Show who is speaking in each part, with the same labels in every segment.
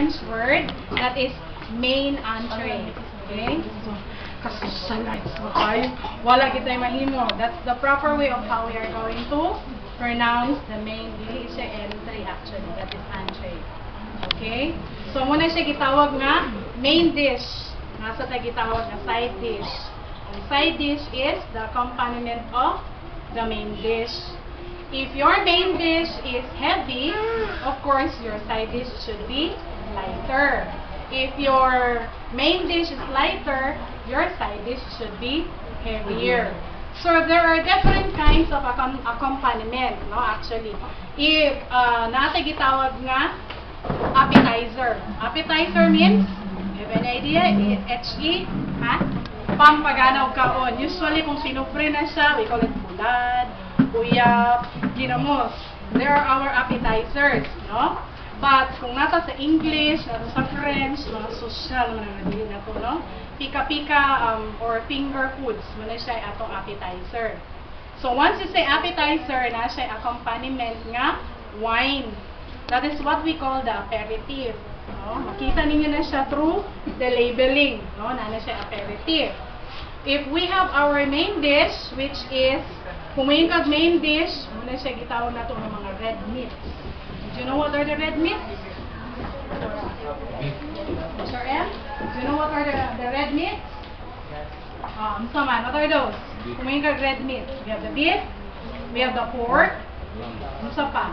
Speaker 1: French word that is main entree. Okay? Kasi sa lights mo tayo, wala kita'y mahimo. That's the proper way of how we are going to pronounce the main. Dili siya entry actually. That is entree. Okay? So, muna siya gitawag nga main dish. Nasa tayo gitawag na side dish. Ang side dish is the accompaniment of the main dish. If your main dish is heavy, of course, your side dish should be lighter. If your main dish is lighter, your side dish should be heavier. So, there are different kinds of accompaniment, no, actually. If, natin gitawag nga, appetizer. Appetizer means, you have an idea? H-E, ha? Pampaganaw kaon. Usually, kung sinupre na siya, we call it bulad, uyap, ginamos. There are our appetizers, no? But, kung nasa sa English, nasa sa French, mga social, mga na to, no? Pika-pika or finger foods, muna siya atong appetizer. So, once you say appetizer, na siya accompaniment nga, wine. That is what we call the aperitif. No? Makita ninyo na siya through the labeling. No? Na siya aperitif. If we have our main dish, which is, kung may main dish, muna siya gitawag na ito ng mga red meat. Do you know what are the red meat? Mr. M? Do you know what are the red meat? So man, what are those? Kung may red meat, we have the beef, we have the pork, ano pa?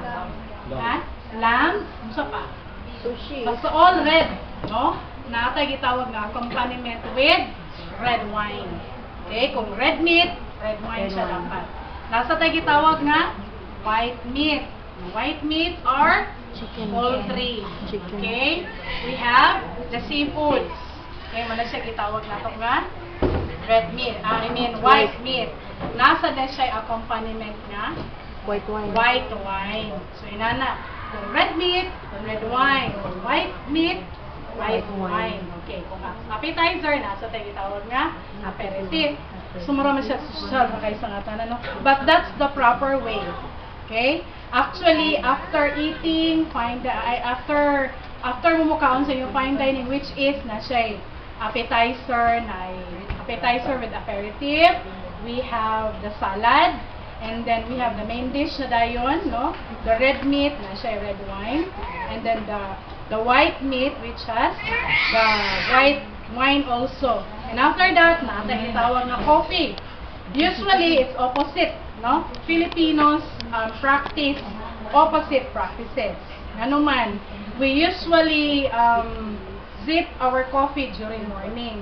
Speaker 1: Ha? Lamb, ano pa?
Speaker 2: Sushi.
Speaker 1: Basta all red, no? Natay gitawag na accompaniment with red wine. Okay, kung red meat, red wine siya dapat. Nasa tayo gitawag nga white meat. White meat or
Speaker 2: Chicken.
Speaker 1: poultry.
Speaker 2: Chicken.
Speaker 1: Okay? We have the seafoods. Okay, mana siya gitawag na ito nga red meat. White meat. Nasa na siya accompaniment nga
Speaker 2: White wine.
Speaker 1: white wine. So, inana. Kung red meat, red wine. Kung white meat, white wine. Okay. Kung appetizer, nasa tayo gitawag nga aperitif. So, marami siya social na kayo sa nga tanan, no? But that's the proper way. Okay? Actually, after eating, after mumukaon sa yung fine dining, which is na siya appetizer, appetizer with aperitif, we have the salad, and then we have the main dish na dayon, no? The red meat, na siya red wine, and then the white meat, which has the white wine also. And after that, natin itawag na coffee. Usually, it's opposite, no? Filipinos practice opposite practices. Ano man, we usually sip our coffee during morning.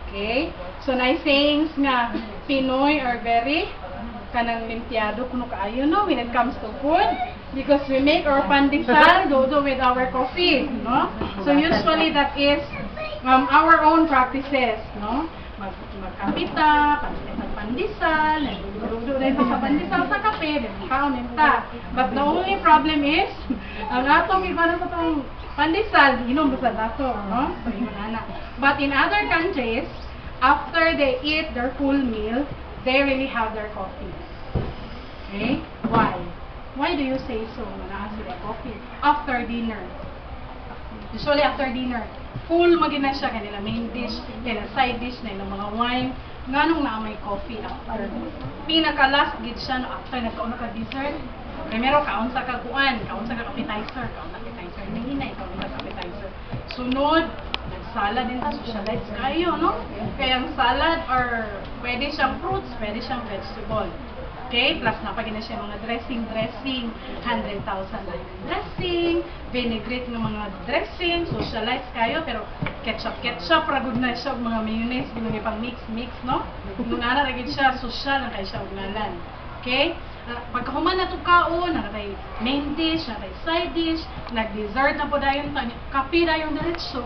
Speaker 1: Okay? So, na sayings nga, Pinoy are very kanang limpiado kuno kaayo, no, when it comes to food, because we make our pandesal go with our coffee, no? So, usually, that is our own practices, no? Magkapita, pandesal, nagdududo na ito sa pandesal sa kape, kaon nita. But the only problem is, ang atong iba na sa itong pandesal, inom ba sa dato, no? So, yun na. But in other countries, after they eat their full meal, they really have their coffee. Okay? Why? Why do you say so? Manaas sila coffee. After dinner. Usually after dinner. Full magina siya kanila main dish, kanila side dish, na ilang mga wine. Nganong na may coffee after. Pinaka-last gid siya no, after nagkaon ka dessert. Primero kaon sa kaguan, kaon sa appetizer, kaon sa appetizer. Nahinay kaon sa appetizer. Sunod, nagsalad din ta, socialize kayo, no? Kaya ang salad or pwede siyang fruits, pwede siyang vegetable. Okay? Plus napagin na siya mga dressing, 100,000 dressing, vinaigrette ng mga dressing, socialize kayo, pero ketchup, ragod na siya, mga mayonnaise, ginagay pang mix, no? Nung nararagid siya, social na kayo siya ugnalan. Okay? Pagkahuman na ito kaon, nakatay main dish, nakatay side dish, nag-dessert na po dayon, kape dayon diretso.